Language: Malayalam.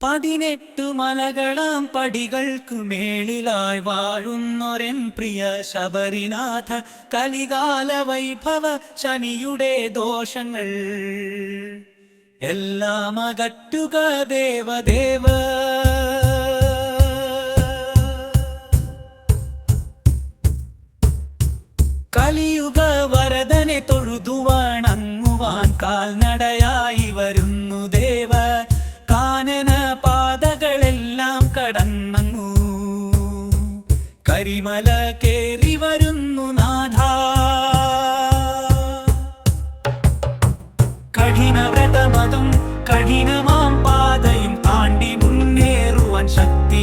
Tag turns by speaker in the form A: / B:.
A: 18 മലകളാം പടികൾക്കു മേളിലായി വാഴുന്നൊരൻ പ്രിയ ശബരിനാഥ, കലികാല വൈഭവ ശനിയുടെ ദോഷങ്ങൾ എല്ലാം അകറ്റുക ദേവദേവ. കലിയുഗ വരദനെ തൊഴുതുവണങ്ങുവാൻ കാൽനടയായി വരുന്നു ദേവ. കാനന പാതകളെല്ലാം കടന്നങ്ങു കരിമല കേറി വരുന്നു നാഥ. കഠിനവ്രതമതും കഠിനമാം പാതയും താണ്ടി മുന്നേറുവാൻ ശക്തി